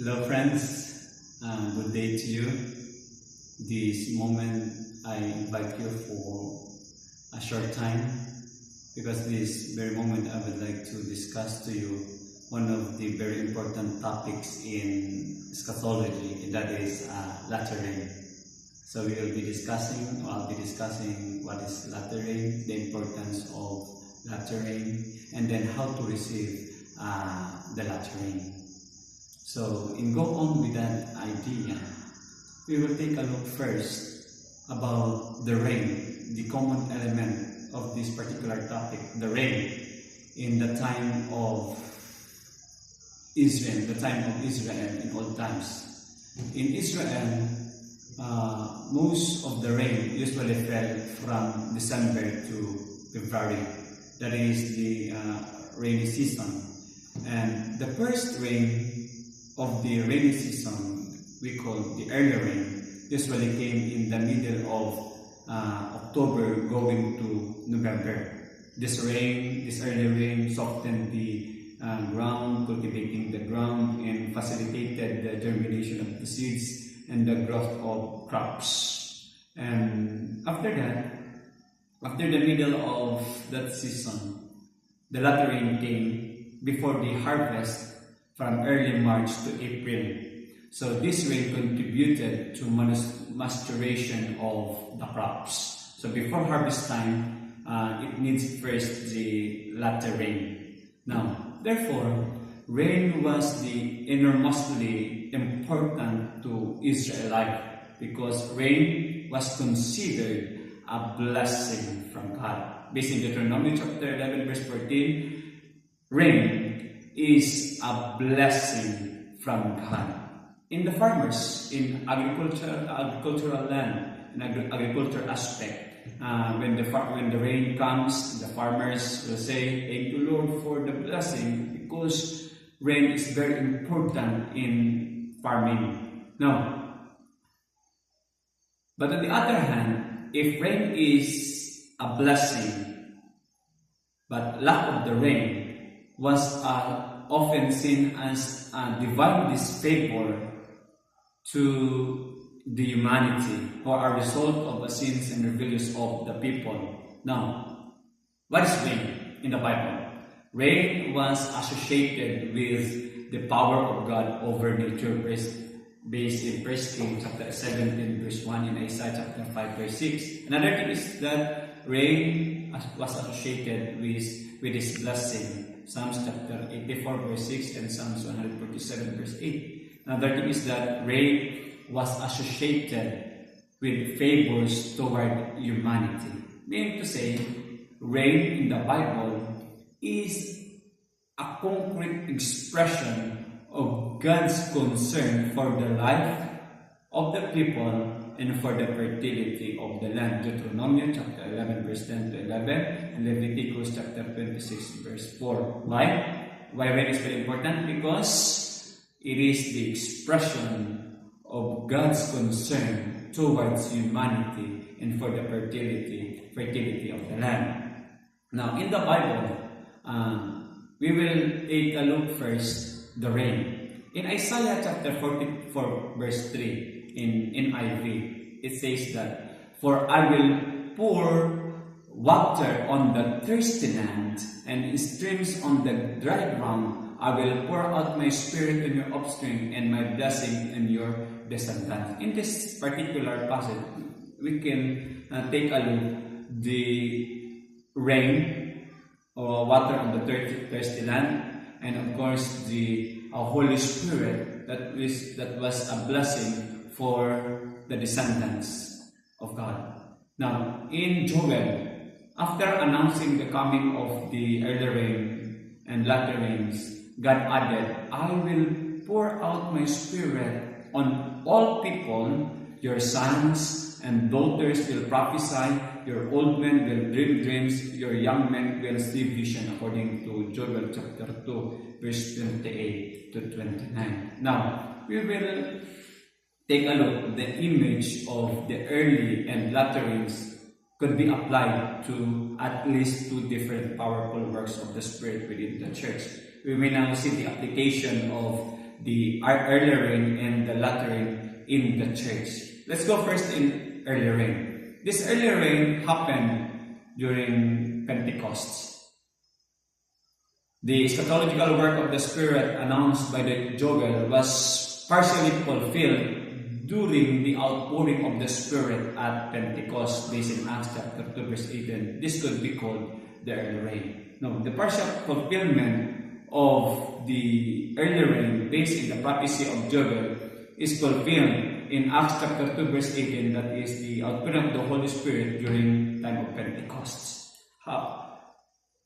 Hello friends, good day to you. This moment I invite you for a short time because this very moment I would like to discuss to you one of the very important topics in eschatology, and that is latter rain. So we will be discussing, I'll be discussing what is latter rain, the importance of latter rain, and then how to receive the latter rain. So, in go on with that idea, we will take a look first about the rain, the common element of this particular topic, the rain in the time of Israel, in old times. In Israel, most of the rain usually fell from December to February. That is the rainy season. And the first rain of the rainy season, we call the early rain, usually came in the middle of October going to November. This early rain softened the ground, cultivating the ground, and facilitated the germination of the seeds and the growth of crops. And after the middle of that season, the latter rain came before the harvest from early March to April. So this rain contributed to maturation of the crops. So before harvest time, it needs first the latter rain. Now, therefore, rain was the enormously important to Israelite because rain was considered a blessing from God. Based in Deuteronomy chapter 11 verse 14, rain is a blessing from God. In the farmers, in agricultural land, in agriculture aspect, when the rain comes, the farmers will say, "Thank you, Lord, for the blessing," because rain is very important in farming. Now, but on the other hand, if rain is a blessing, but lack of the rain was often seen as a divine disfavor to the humanity, or a result of the sins and rebellions of the people. Now, what is rain in the Bible? Rain was associated with the power of God over nature, based in 1 Kings chapter 17 verse 1 and Isaiah chapter 5 verse 6. Another thing is that rain was associated with His blessing. Psalms chapter 84 verse 6 and Psalms 147 verse 8. Another thing is that rain was associated with favors toward humanity. Meaning to say, rain in the Bible is a concrete expression of God's concern for the life of the people and for the fertility of the land. Deuteronomy chapter 11 verse 10 to 11 and Leviticus chapter 26 verse 4. Why? Why rain is very important? Because it is the expression of God's concern towards humanity and for the fertility of the land. Now, in the Bible, we will take a look first the rain. In Isaiah chapter 44 verse 3, in NIV, it says that, "For I will pour water on the thirsty land, and in streams on the dry ground. I will pour out my spirit in your offspring, and my blessing in your descendants." In this particular passage, we can take a look the rain or water on the thirsty land, and of course the Holy Spirit that was a blessing for the descendants of God. Now, in Joel, after announcing the coming of the early rain and latter rains, God added, "I will pour out my spirit on all people. Your sons and daughters will prophesy, your old men will dream dreams, your young men will see vision," according to Joel chapter 2, verse 28 to 29. Now, we will take a look. The image of the early and latter rains could be applied to at least two different powerful works of the Spirit within the church. We may now see the application of the earlier rain and the latter rain in the church. Let's go first in earlier rain. This earlier rain happened during Pentecost. The eschatological work of the Spirit announced by the Joel was partially fulfilled during the outpouring of the Spirit at Pentecost, based in Acts chapter 2 verse 18. This could be called the early rain. No, the partial fulfillment of the early rain based in the prophecy of Joel is fulfilled in Acts chapter 2 verse 18, that is the outpouring of the Holy Spirit during time of Pentecost.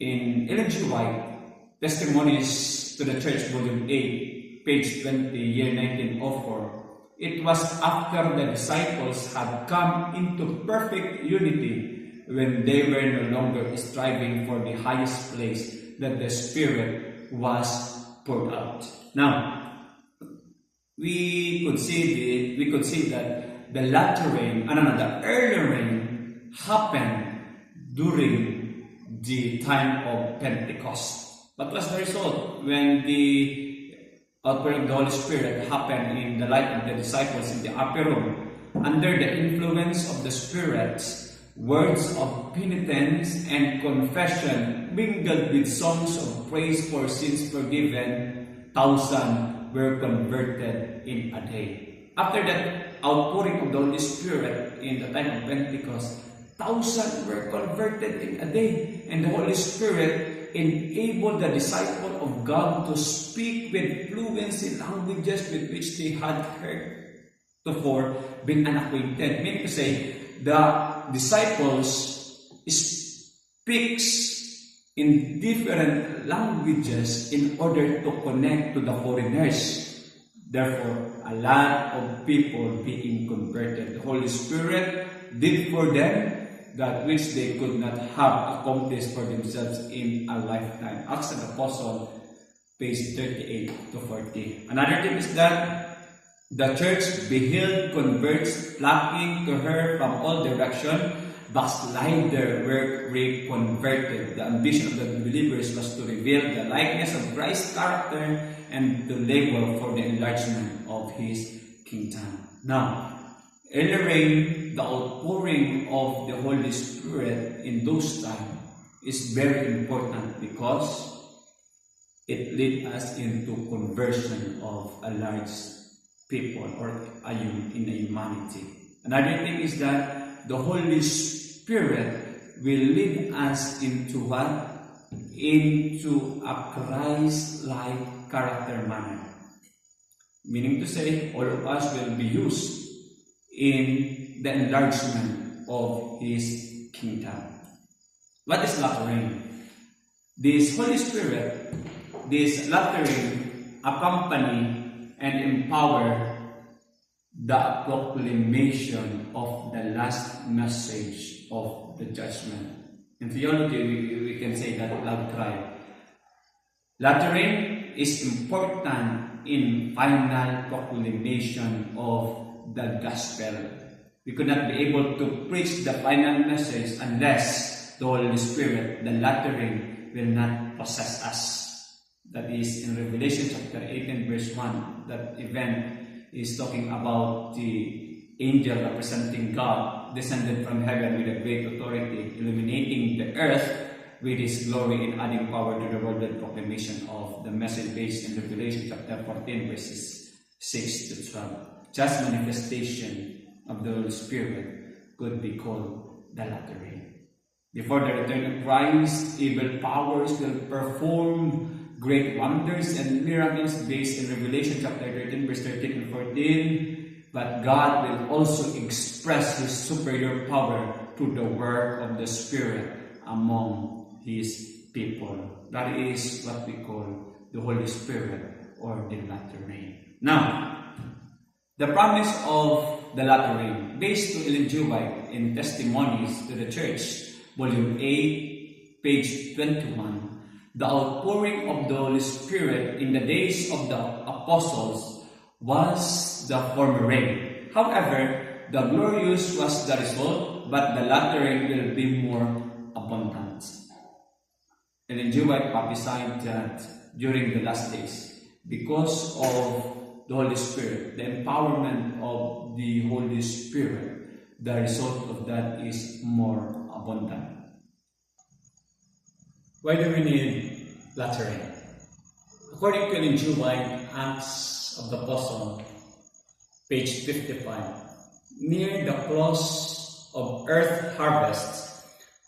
In Ellen G. White, Testimonies to the Church, Volume 8, page 20, year 1904, it was after the disciples had come into perfect unity when they were no longer striving for the highest place that the Spirit was poured out. Now, we could see that the early rain happened during the time of Pentecost. What was the result when the outpouring of the Holy Spirit happened in the life of the disciples in the upper room? Under the influence of the Spirit, words of penitence and confession mingled with songs of praise for sins forgiven, thousands were converted in a day. After that outpouring of the Holy Spirit in the time of Pentecost, thousands were converted in a day, and the Holy Spirit enabled the disciple of God to speak with fluency languages with which they had heretofore been unacquainted. Meaning to say, the disciples speaks in different languages in order to connect to the foreigners. Therefore, a lot of people being converted. The Holy Spirit did for them that which they could not have accomplished for themselves in a lifetime. Acts of the Apostle, page 38 to 40. Another thing is that the church beheld converts flocking to her from all directions. Backslider were reconverted. The ambition of the believers was to reveal the likeness of Christ's character and to labor for the enlargement of His kingdom. Now, early rain, the outpouring of the Holy Spirit in those times is very important because it led us into conversion of a large people or in a humanity. Another thing is that the Holy Spirit will lead us into what? Into a Christ-like character manner. Meaning to say, all of us will be used in the enlargement of His kingdom. What is latter rain? This Holy Spirit, this latter rain, accompany and empower the proclamation of the last message of the judgment. In theology, we can say that loud cry. Latter rain is important in final proclamation of the gospel. We could not be able to preach the final message unless the Holy Spirit, the latter rain, will not possess us. That is in Revelation chapter 18 verse 1. That event is talking about the angel representing God descended from heaven with a great authority, illuminating the earth with His glory and adding power to the worldwide proclamation of the message based in Revelation chapter 14 verses 6 to 12. Just manifestation of the Holy Spirit could be called the latter rain. Before the return of Christ, evil powers will perform great wonders and miracles based in Revelation chapter 13 verse 13 and 14. But God will also express His superior power through the work of the Spirit among His people. That is what we call the Holy Spirit or the latter rain. Now, the promise of the latter rain, based to Ellen G. White in Testimonies to the Church, Volume 8, page 21, the outpouring of the Holy Spirit in the days of the apostles was the former rain. However, the glorious was the result, but the latter rain will be more abundant. Ellen G. White prophesied that during the last days, because of the Holy Spirit, the empowerment of the Holy Spirit, the result of that is more abundant. Why do we need lattering? According to Ellen G. White, Acts of the Apostle, page 55, near the close of earth harvest,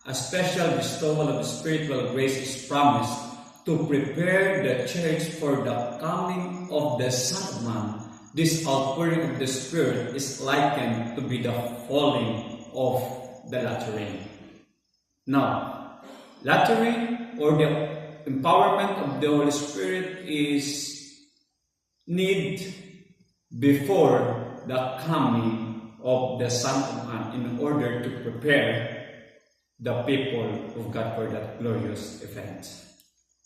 a special bestowal of spiritual grace is promised to prepare the church for the coming of the Son of Man. This outpouring of the Spirit is likened to be the falling of the latter rain. Now, latter rain or the empowerment of the Holy Spirit is need before the coming of the Son of Man in order to prepare the people of God for that glorious event.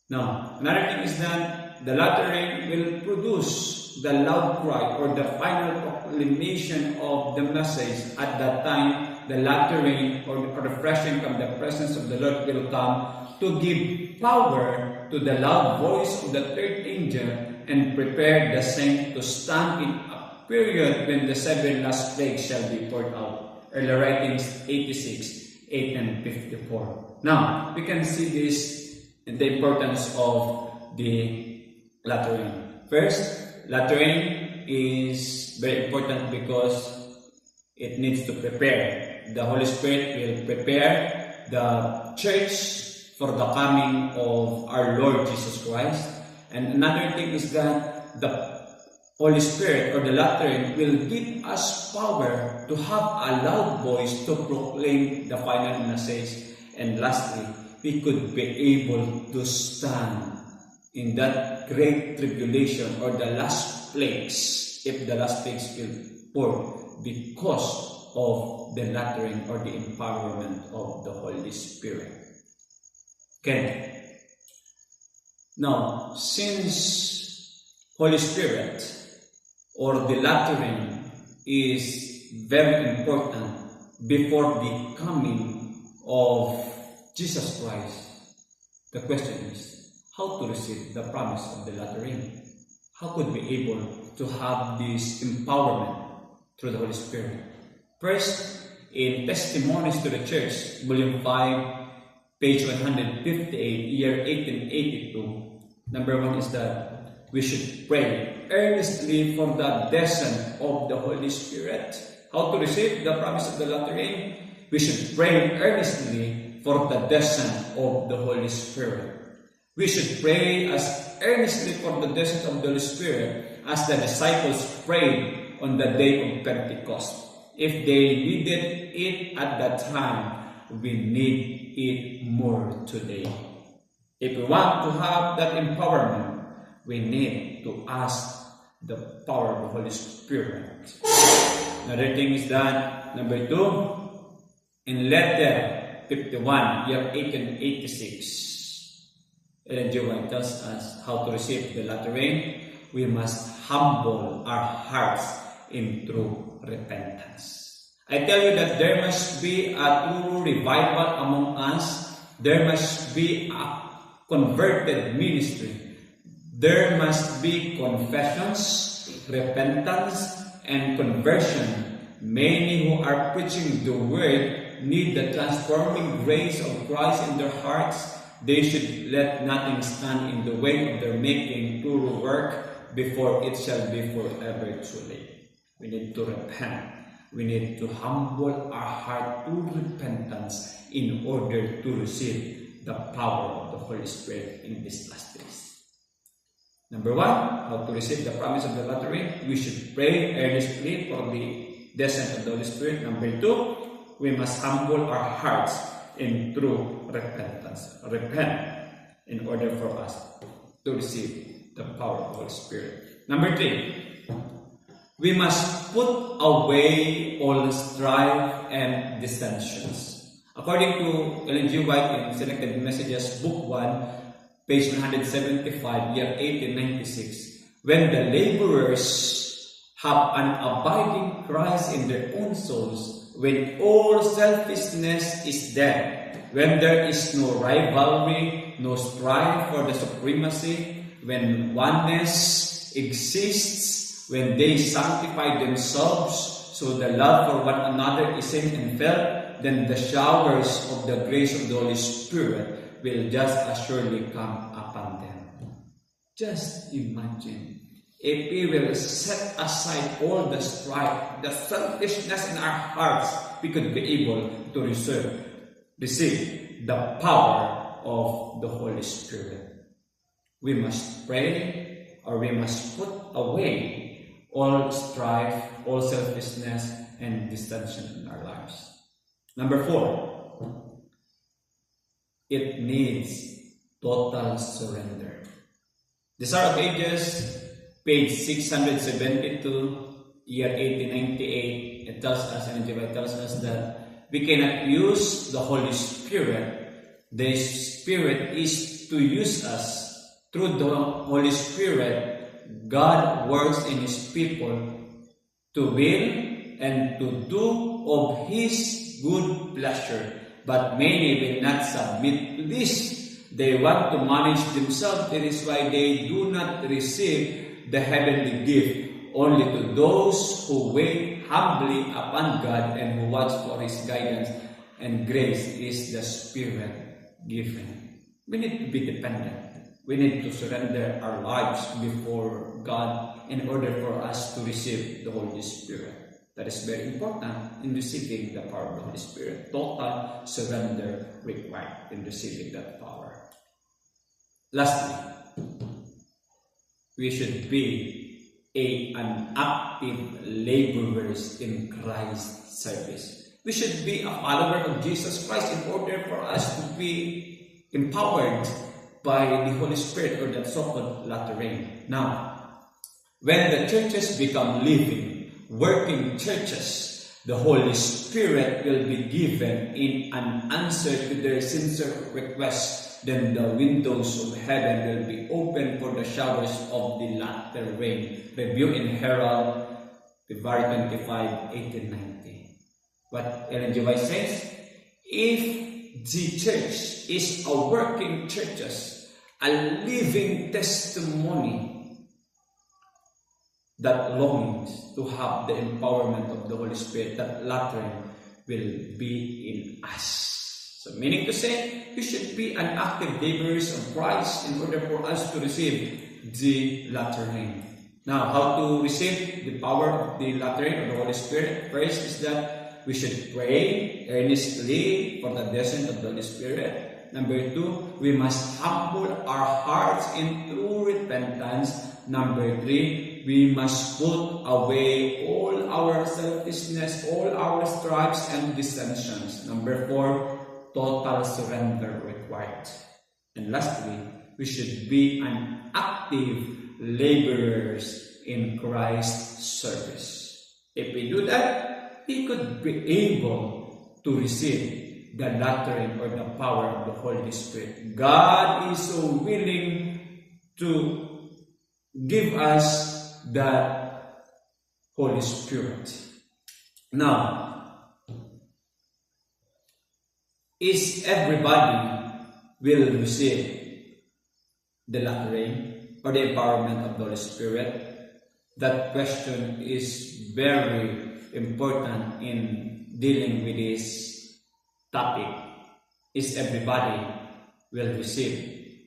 Now, another thing is that the latter rain will produce the loud cry or the final proclamation of the message. At that time, the latter rain or the refreshing from the presence of the Lord will come to give power to the loud voice of the third angel and prepare the saint to stand in a period when the 7 last plagues shall be poured out. Early writings 86, 8 and 54. Now, we can see this and the importance of the latter rain. First, latter rain is very important because it needs to prepare. The Holy Spirit will prepare the church for the coming of our Lord Jesus Christ. And another thing is that the Holy Spirit or the latter rain will give us power to have a loud voice to proclaim the final message. And lastly, we could be able to stand in that great tribulation or the last plagues, if the last plagues will pour, because of the lattering or the empowerment of the Holy Spirit. Okay. Now, since Holy Spirit or the lattering is very important before the coming of Jesus Christ, the question is, how to receive the promise of the latter rain? How could we be able to have this empowerment through the Holy Spirit? First, in Testimonies to the Church, Volume 5, page 158, year 1882, number 1 is that we should pray earnestly for the descent of the Holy Spirit. How to receive the promise of the latter rain? We should pray earnestly for the descent of the Holy Spirit. We should pray as earnestly for the descent of the Holy Spirit as the disciples prayed on the day of Pentecost. If they needed it at that time, we need it more today. If we want to have that empowerment, we need to ask the power of the Holy Spirit. Another thing is that, number 2, in letter 51, year 1886, Ellen G. White tells us how to receive the latter rain. We must humble our hearts in true repentance. I tell you that there must be a true revival among us. There must be a converted ministry. There must be confessions, repentance, and conversion. Many who are preaching the word need the transforming grace of Christ in their hearts. They should let nothing stand in the way of their making true work before it shall be forever too late. We need to repent. We need to humble our heart to repentance in order to receive the power of the Holy Spirit in these last days. Number 1, how to receive the promise of the latter rain. We should pray earnestly for the descent of the Holy Spirit. Number 2, we must humble our hearts in true repentance. Repent in order for us to receive the power of the Holy Spirit. Number 3, we must put away all strife and dissensions. According to Ellen G. White in Selected Messages, Book 1, page 175, year 1896, when the laborers have an abiding Christ in their own souls, when all selfishness is dead, when there is no rivalry, no strife for the supremacy, when oneness exists, when they sanctify themselves, so the love for one another is seen and felt, then the showers of the grace of the Holy Spirit will just as surely come upon them. Just imagine, if we will set aside all the strife, the selfishness in our hearts, we could be able to receive the power of the Holy Spirit. We must pray, or we must put away all strife, all selfishness, and dissension in our lives. Number 4, it needs total surrender. Desire of Ages, page 672, year 1898, it tells us, and it tells us that we cannot use the Holy Spirit. The Spirit is to use us. Through the Holy Spirit, God works in His people to will and to do of His good pleasure. But many will not submit to this. They want to manage themselves. That is why they do not receive the heavenly gift. Only to those who wait humbly upon God and who watch for His guidance and grace is the Spirit given. We need to be dependent. We need to surrender our lives before God in order for us to receive the Holy Spirit. That is very important in receiving the power of the Holy Spirit. Total surrender required in receiving that power. Lastly, we should be an active laborers in Christ's service. We should be a follower of Jesus Christ in order for us to be empowered by the Holy Spirit, or that so-called latter rain. Now, when the churches become living, working churches, the Holy Spirit will be given in an answer to their sincere requests. Then the windows of heaven will be open for the showers of the latter rain. Review in Herald, February 25, 1890. What Ellen G. White says, if the church is a working churches, a living testimony that longs to have the empowerment of the Holy Spirit, that latter will be in us. So meaning to say, we should be an active laborers of Christ in order for us to receive the latter rain. Now, how to receive the power of the latter rain of the Holy Spirit? First is that we should pray earnestly for the descent of the Holy Spirit. Number 2, we must humble our hearts in true repentance. Number 3, we must put away all our selfishness, all our strifes and dissensions. Number 4, total surrender required. And lastly, we should be an active laborers in Christ's service. If we do that, we could be able to receive the lattering or the power of the Holy Spirit. God is so willing to give us the Holy Spirit. Now, is everybody will receive the lattering or the empowerment of the Holy Spirit? That question is very important in dealing with this topic. Is everybody will receive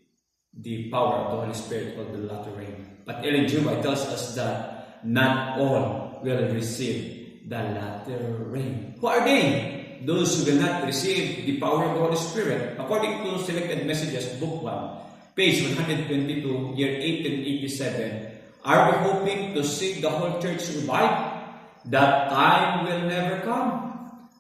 the power of the Holy Spirit or the latter rain? But Ellen G. White tells us that not all will receive the latter rain. Who are they? Those who will not receive the power of the Holy Spirit. According to Selected Messages, Book 1, page 122, year 1887, are we hoping to see the whole church revived? That time will never come.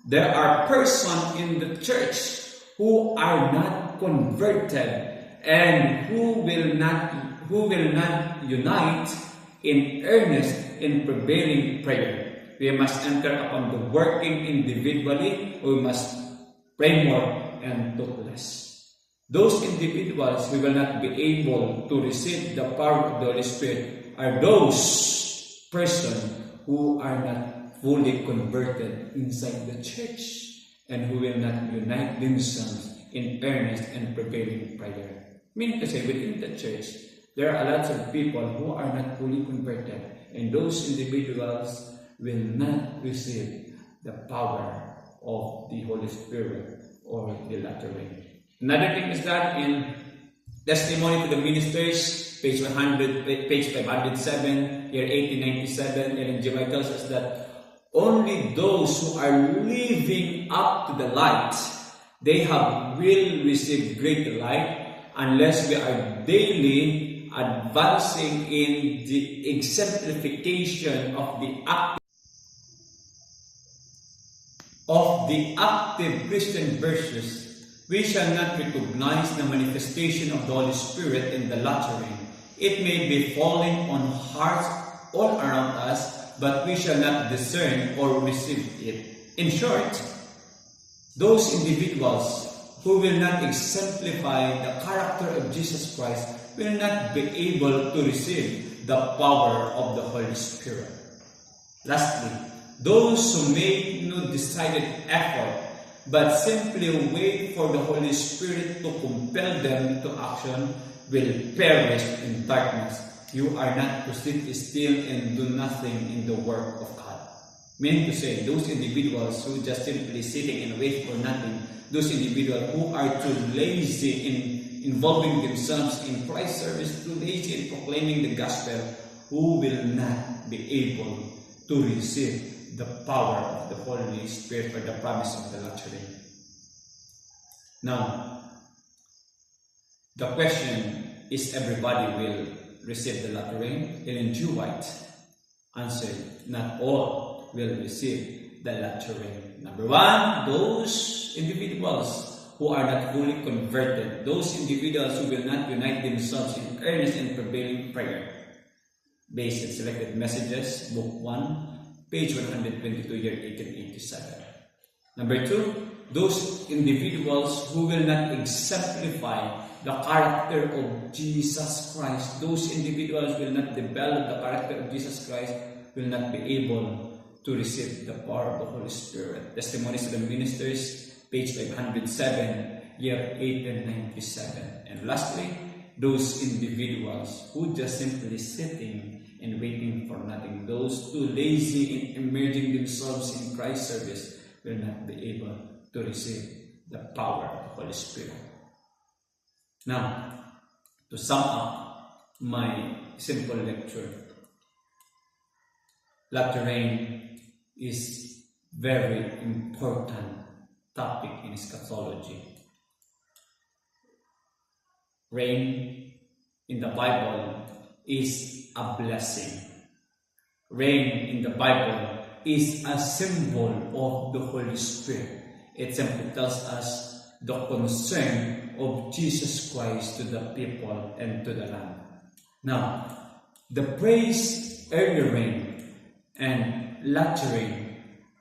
There are persons in the church who are not converted and who will not unite in earnest in prevailing prayer. We must enter upon the working individually. We must pray more and talk less. Those individuals who will not be able to receive the power of the Holy Spirit are those persons who are not fully converted inside the church and who will not unite themselves in earnest and prevailing prayer. Meaning to say, within the church, There are lots of people who are not fully converted, and those individuals will not receive the power of the Holy Spirit or the latter rain. Another thing is that in Testimony to the Ministers, page 507, year 1897, Ellen G. White tells us that only those who are living up to the light, they will receive great light, unless we are daily advancing in the exemplification of the active Christian virtues. We shall not recognize the manifestation of the Holy Spirit in the latter rain. It may be falling on hearts all around us, but we shall not discern or receive it. In short, those individuals who will not exemplify the character of Jesus Christ will not be able to receive the power of the Holy Spirit. Lastly, those who make no decided effort but simply wait for the Holy Spirit to compel them to action will perish in darkness. You are not to sit still and do nothing in the work of God. Meaning to say, those individuals who just simply sitting and wait for nothing, those individuals who are too lazy in involving themselves in Christ's service, too lazy in proclaiming the gospel, who will not be able to receive the power of the Holy Spirit or the promise of the latter rain. Now, the question is, everybody will receive the latter rain? Ellen G. White answered, not all will receive the latter rain. Number one, those individuals who are not fully converted, those individuals who will not unite themselves in earnest and prevailing prayer. Based on Selected Messages, Book 1, page 122, year 1887. Number two, those individuals who will not exemplify the character of Jesus Christ, those individuals will not develop the character of Jesus Christ, will not be able to receive the power of the Holy Spirit. Testimonies to the Ministers, page 507, year 1897. And lastly, those individuals who just simply sitting and waiting for nothing, those too lazy in immersing themselves in Christ's service, will not be able to receive the power of the Holy Spirit. Now, to sum up my simple lecture, latter rain is very important topic in eschatology. Rain in the Bible is a blessing. Rain in the Bible is a symbol of the Holy Spirit. It simply tells us the concern of Jesus Christ to the people and to the land. Now, the phrase early rain and latter rain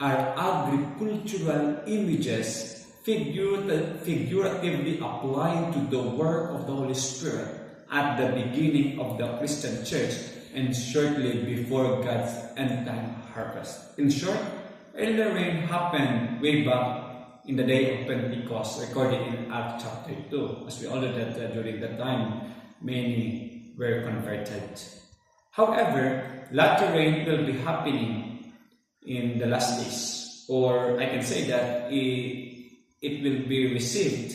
are agricultural images figuratively applied to the work of the Holy Spirit at the beginning of the Christian church and shortly before God's end-time harvest. In short, early rain happened way back in the day of Pentecost, recorded in Acts chapter 2. As we all know that during that time, many were converted. However, latter rain will be happening in the last days, or I can say that it will be received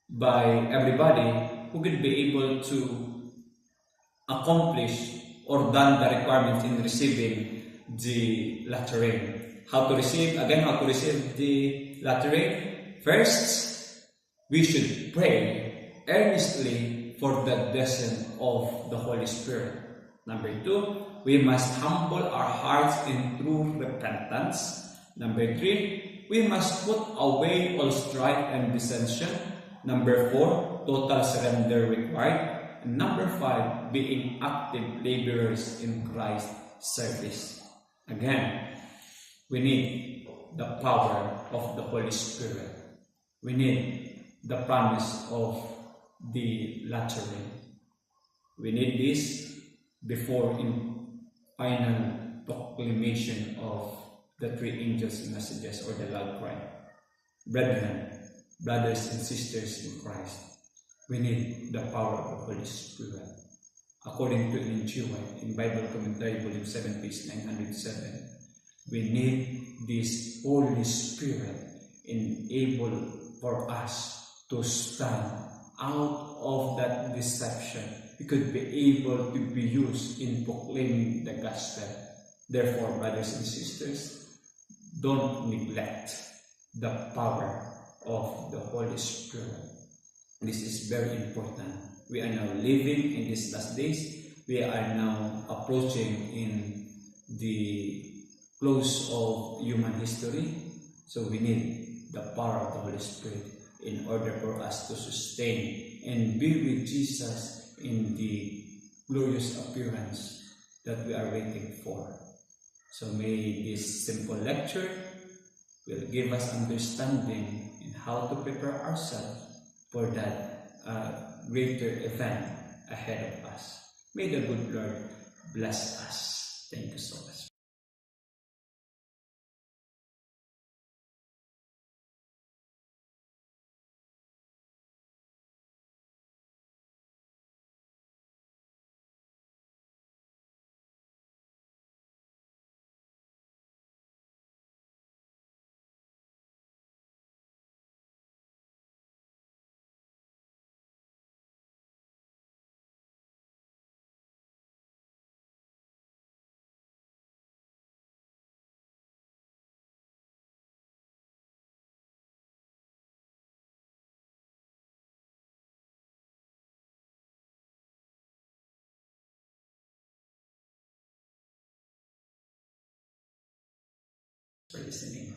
by everybody who will be able to accomplish or done the requirements in receiving the latter rain. How to receive the latter rain? First, we should pray earnestly for the descent of the Holy Spirit. Number two, we must humble our hearts in true repentance. Number three, we must put away all strife and dissension. Number four, total surrender required. And number five, being active laborers in Christ's service. Again, we need the power of the Holy Spirit. We need the promise of the latter rain. We need this before in final proclamation of the three angels' messages or the loud cry. Brethren, brothers and sisters in Christ, we need the power of the Holy Spirit. according to Ellen G. White in Bible Commentary, Volume 7, page 907, we need this Holy Spirit enable for us to stand out of that deception. We could be able to be used in proclaiming the gospel. Therefore, brothers and sisters, don't neglect the power of the Holy Spirit. This is very important. We are now living in these last days. We are now approaching in the close of human history. So we need the power of the Holy Spirit in order for us to sustain and be with Jesus in the glorious appearance that we are waiting for. So may this simple lecture will give us understanding in how to prepare ourselves for that greater event ahead of us. May the good Lord bless us. Thank you so much. For listening.